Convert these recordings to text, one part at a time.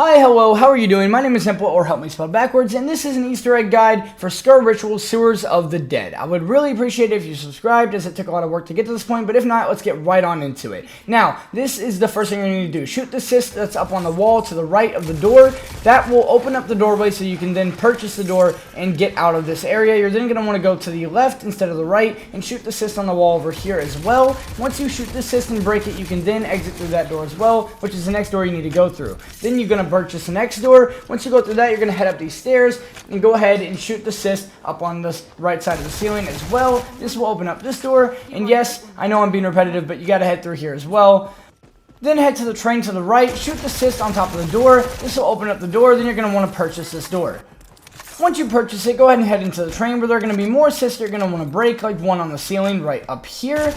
Hi, hello, how are you doing? My name is Empleh, or help me spell backwards, and this is an Easter egg guide for Sker Ritual Sewers of the Dead. I would really appreciate it if you subscribed, as it took a lot of work to get to this point, but if not, let's get right on into it. Now, this is the first thing you're going to do. Shoot the cyst that's up on the wall to the right of the door. That will open up the doorway so you can then purchase the door and get out of this area. You're then going to want to go to the left instead of the right and shoot the cyst on the wall over here as well. Once you shoot the cyst and break it, you can then exit through that door as well, which is the next door you need to go through. Then you're going to purchase the next door. Once you go through that, you're going to head up these stairs and go ahead and shoot the cyst up on the right side of the ceiling as well. This will open up this door, and yes, I know I'm being repetitive, but you got to head through here as well. Then head to the train to the right, shoot the cyst on top of the door. This will open up the door. Then you're going to want to purchase this door. Once you purchase it, go ahead and head into the train where there are going to be more cysts you're going to want to break, like one on the ceiling right up here.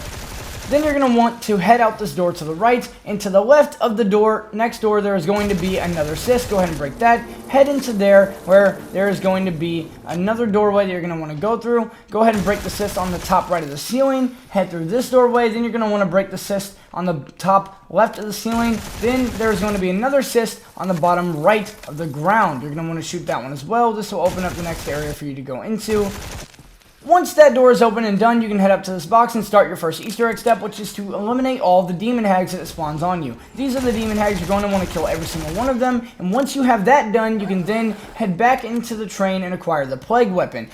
Then you're going to want to head out this door to the right, and to the left of the door, next door, there is going to be another cyst. Go ahead and break that. Head into there where there is going to be another doorway that you're going to want to go through. Go ahead and break the cyst on the top right of the ceiling. Head through this doorway. Then you're going to want to break the cyst on the top left of the ceiling. Then there's going to be another cyst on the bottom right of the ground. You're going to want to shoot that one as well. This will open up the next area for you to go into. Once that door is open and done, you can head up to this box and start your first Easter egg step, which is to eliminate all the demon hags that it spawns on you. These are the demon hags. You're going to want to kill every single one of them, and once you have that done, you can then head back into the train and acquire the plague weapon.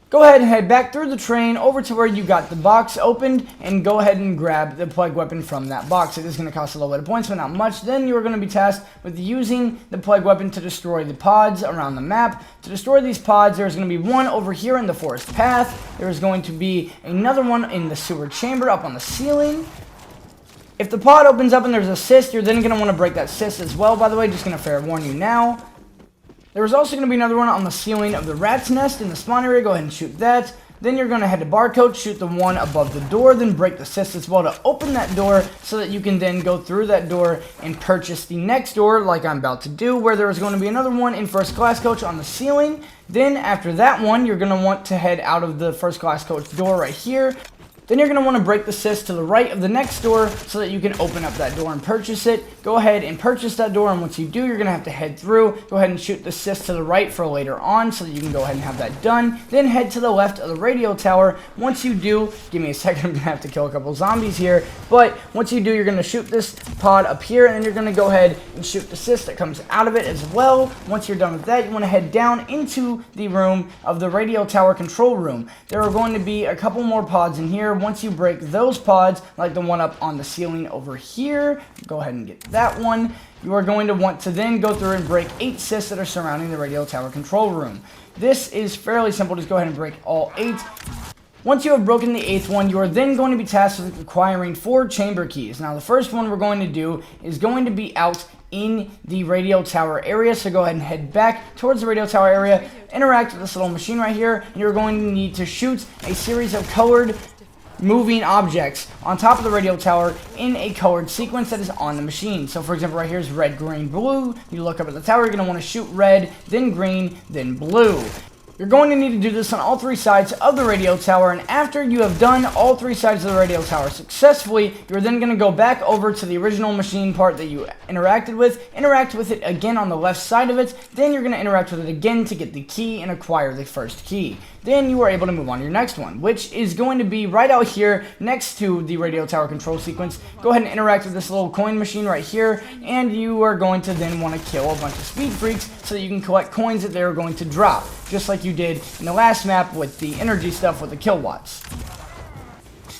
Go ahead and head back through the train over to where you got the box opened and go ahead and grab the plague weapon from that box. It is going to cost a little bit of points, but not much. Then you are going to be tasked with using the plague weapon to destroy the pods around the map. To destroy these pods, there's going to be one over here in the forest path. There is going to be another one in the sewer chamber up on the ceiling. If the pod opens up and there's a cyst, you're then going to want to break that cyst as well, by the way. Just going to fair warn you now. There is also going to be another one on the ceiling of the rat's nest in the spawn area. Go ahead and shoot that. Then you're going to head to barcode, shoot the one above the door, then break the cyst as well to open that door so that you can then go through that door and purchase the next door like I'm about to do, where there is going to be another one in first class coach on the ceiling. Then after that one, you're going to want to head out of the first class coach door right here. Then you're going to want to break the cyst to the right of the next door so that you can open up that door and purchase it. Go ahead and purchase that door, and once you do, you're going to have to head through. Go ahead and shoot the cyst to the right for later on so that you can go ahead and have that done. Then head to the left of the radio tower. Once you do, give me a second, I'm going to have to kill a couple zombies here. But once you do, you're going to shoot this pod up here, and then you're going to go ahead and shoot the cyst that comes out of it as well. Once you're done with that, you want to head down into the room of the radio tower control room. There are going to be a couple more pods in here. Once you break those pods, like the one up on the ceiling over here, go ahead and get that one. You are going to want to then go through and break 8 cysts that are surrounding the radio tower control room. This is fairly simple. Just go ahead and break all 8. Once you have broken the 8th one, you are then going to be tasked with acquiring 4 chamber keys. Now, the first one we're going to do is going to be out in the radio tower area, so go ahead and head back towards the radio tower area, interact with this little machine right here, and you're going to need to shoot a series of colored moving objects on top of the radio tower in a colored sequence that is on the machine. So for example, right here is red, green, blue. You look up at the tower, you're going to want to shoot red, then green, then blue. You're going to need to do this on all 3 sides of the radio tower, and after you have done all 3 sides of the radio tower successfully, you're then going to go back over to the original machine part that you interacted with, interact with it again on the left side of it, then you're going to interact with it again to get the key and acquire the first key. Then you are able to move on to your next one, which is going to be right out here next to the radio tower control sequence. Go ahead and interact with this little coin machine right here, and you are going to then want to kill a bunch of speed freaks so that you can collect coins that they're going to drop, just like you did in the last map with the energy stuff with the kilowatts.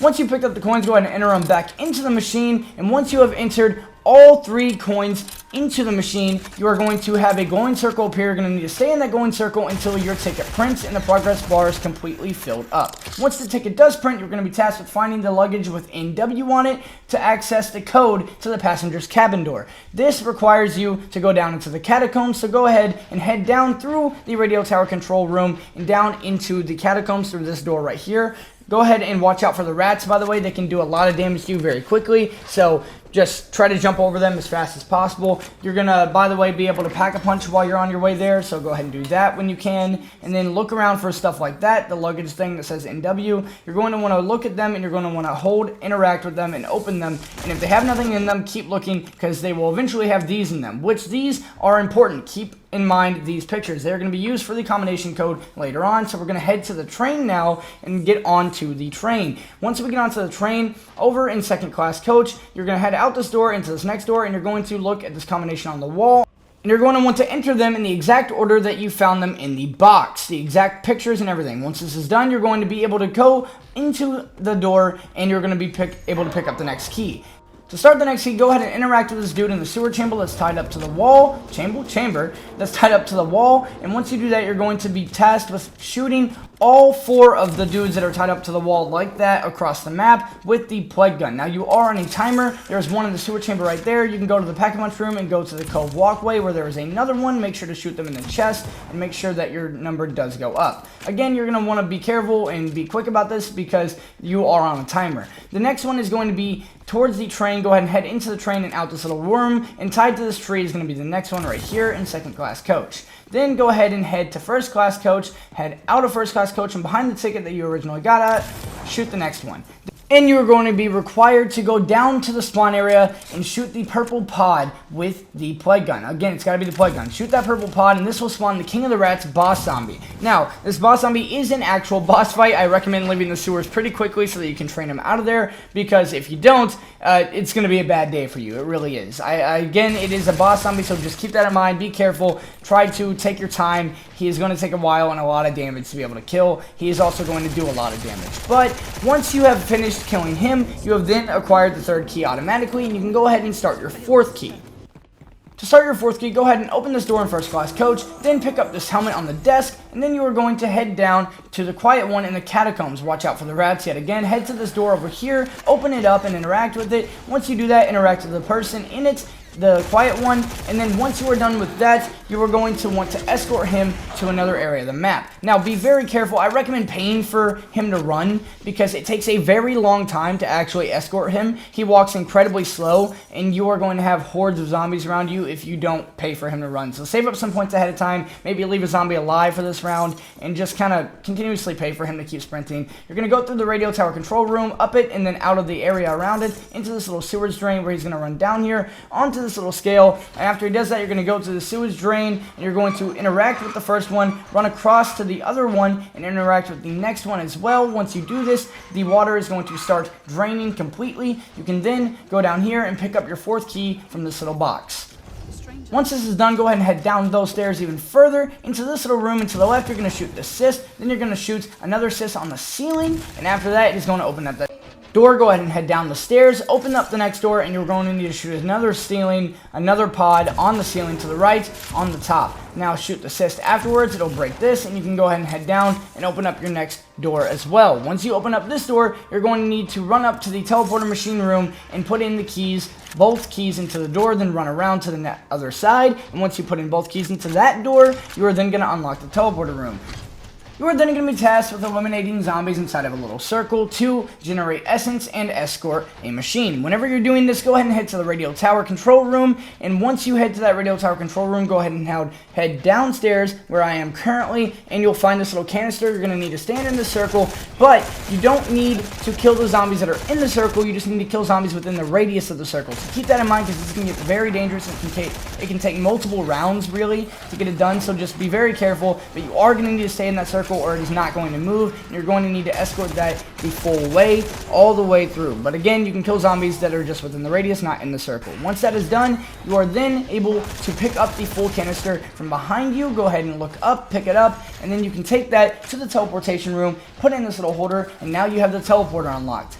Once you picked up the coins, go ahead and enter them back into the machine, and once you have entered all 3 coins into the machine, you are going to have a glowing circle appear. You're going to need to stay in that glowing circle until your ticket prints and the progress bar is completely filled up. Once the ticket does print, you're going to be tasked with finding the luggage with NW on it to access the code to the passenger's cabin door. This requires you to go down into the catacombs, so go ahead and head down through the radio tower control room and down into the catacombs through this door right here. Go ahead and watch out for the rats, by the way. They can do a lot of damage to you very quickly, so just try to jump over them as fast as possible. You're going to, by the way, be able to pack a punch while you're on your way there, so go ahead and do that when you can. And then look around for stuff like that, the luggage thing that says NW. You're going to want to look at them, and you're going to want to hold, interact with them, and open them. And if they have nothing in them, keep looking, because they will eventually have these in them, which these are important. Keep in mind these pictures. They're going to be used for the combination code later on. So we're going to head to the train now and get onto the train. Once we get onto the train, over in second class coach, you're going to head out this door into this next door, and you're going to look at this combination on the wall. And you're going to want to enter them in the exact order that you found them in the box, the exact pictures and everything. Once this is done, you're going to be able to go into the door, and you're going to be able to pick up the next key. To start the next key, go ahead and interact with this dude in the sewer chamber that's tied up to the wall, chamber that's tied up to the wall, and once you do that, you're going to be tasked with shooting all 4 of the dudes that are tied up to the wall like that across the map with the plague gun. Now, you are on a timer. There's one in the sewer chamber right there. You can go to the pack-a-punch room and go to the cove walkway where there is another one. Make sure to shoot them in the chest and make sure that your number does go up. Again, you're going to want to be careful and be quick about this because you are on a timer. The next one is going to be towards the train. Go ahead and head into the train and out this little worm, and tied to this tree is going to be the next one right here in second class coach. Then go ahead and head to first class coach, head out of first class coach, and behind the ticket that you originally got at, shoot the next one. And you are going to be required to go down to the spawn area and shoot the purple pod with the plague gun. Again, it's got to be the plague gun. Shoot that purple pod, and this will spawn the King of the Rats boss zombie. Now, this boss zombie is an actual boss fight. I recommend leaving the sewers pretty quickly so that you can train him out of there, because if you don't, it's going to be a bad day for you. It really is. Again, it is a boss zombie, so just keep that in mind. Be careful. Try to take your time. He is going to take a while and a lot of damage to be able to kill. He is also going to do a lot of damage. But once you have finished killing him, you have then acquired the 3rd key automatically, and you can go ahead and start your 4th key. To start your 4th key, go ahead and open this door in first class coach, then pick up this helmet on the desk, and then you are going to head down to the quiet one in the catacombs. Watch out for the rats yet again. Head to this door over here, open it up, and interact with it. Once you do that, interact with the person in it, the quiet one, and then once you are done with that, you are going to want to escort him to another area of the map. Now, be very careful. I recommend paying for him to run because it takes a very long time to actually escort him. He walks incredibly slow, and you are going to have hordes of zombies around you if you don't pay for him to run. So save up some points ahead of time, maybe leave a zombie alive for this round, and just kind of continuously pay for him to keep sprinting. You're going to go through the radio tower control room, up it, and then out of the area around it, into this little sewage drain where he's going to run down here, onto this little scale, and after he does that, you're going to go to the sewage drain, and you're going to interact with the first one, run across to the other one, and interact with the next one as well. Once you do this, the water is going to start draining completely. You can then go down here and pick up your 4th key from this little box. Once this is done, go ahead and head down those stairs even further into this little room, and to the left you're going to shoot the cyst, then you're going to shoot another cyst on the ceiling, and after that it is going to open up the door. Go ahead and head down the stairs, open up the next door, and you're going to need to shoot another ceiling, another pod on the ceiling to the right, on the top. Now shoot the cyst afterwards, it'll break this, and you can go ahead and head down and open up your next door as well. Once you open up this door, you're going to need to run up to the teleporter machine room and put in the keys, both keys into the door, then run around to the other side, and once you put in both keys into that door, you are then going to unlock the teleporter room. You are then going to be tasked with eliminating zombies inside of a little circle to generate essence and escort a machine. Whenever you're doing this, go ahead and head to the radio tower control room, and once you head to that radio tower control room, go ahead and head downstairs where I am currently, and you'll find this little canister. You're going to need to stand in the circle, but you don't need to kill the zombies that are in the circle. You just need to kill zombies within the radius of the circle. So keep that in mind because this can get very dangerous. It can take multiple rounds really to get it done, so just be very careful, but you are going to need to stay in that circle or it is not going to move, and you're going to need to escort that the full way, all the way through. But again, you can kill zombies that are just within the radius, not in the circle. Once that is done, you are then able to pick up the full canister from behind you. Go ahead and look up, pick it up, and then you can take that to the teleportation room, put it in this little holder, and now you have the teleporter unlocked.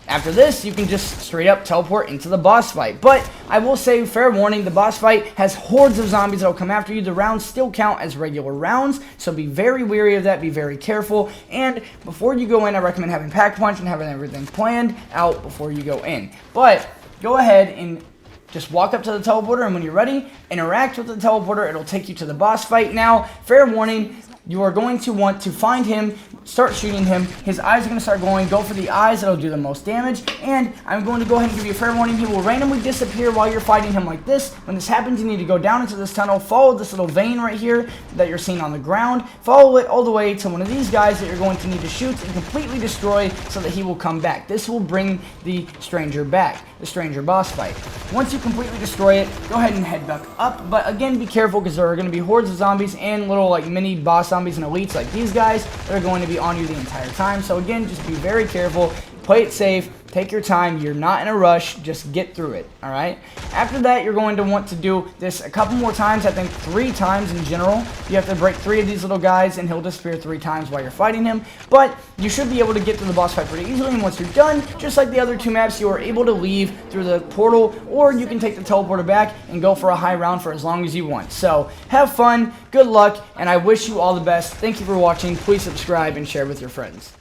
After this, you can just straight up teleport into the boss fight. But I will say, fair warning, the boss fight has hordes of zombies that will come after you. The rounds still count as regular rounds, so be very wary of that, be very careful. And before you go in, I recommend having Pack Punch and having everything planned out before you go in. But go ahead and just walk up to the teleporter, and when you're ready, interact with the teleporter. It'll take you to the boss fight. Now, fair warning, you are going to want to find him, start shooting him. His eyes are going to start glowing. Go for the eyes. That'll do the most damage. And I'm going to go ahead and give you a fair warning. He will randomly disappear while you're fighting him like this. When this happens, you need to go down into this tunnel. Follow this little vein right here that you're seeing on the ground. Follow it all the way to one of these guys that you're going to need to shoot and completely destroy so that he will come back. This will bring the stranger back, the stranger boss fight. Once you completely destroy it, go ahead and head back up. But again, be careful because there are going to be hordes of zombies and little like mini boss zombies and elites like these guys that are going to be on you the entire time. So again, just be very careful, play it safe, take your time, you're not in a rush, just get through it, alright? After that, you're going to want to do this a couple more times, I think 3 times in general. You have to break 3 of these little guys and he'll disappear 3 times while you're fighting him, but you should be able to get through the boss fight pretty easily, and once you're done, just like the other 2 maps, you are able to leave through the portal, or you can take the teleporter back and go for a high round for as long as you want. So, have fun, good luck, and I wish you all the best. Thank you for watching, please subscribe and share with your friends.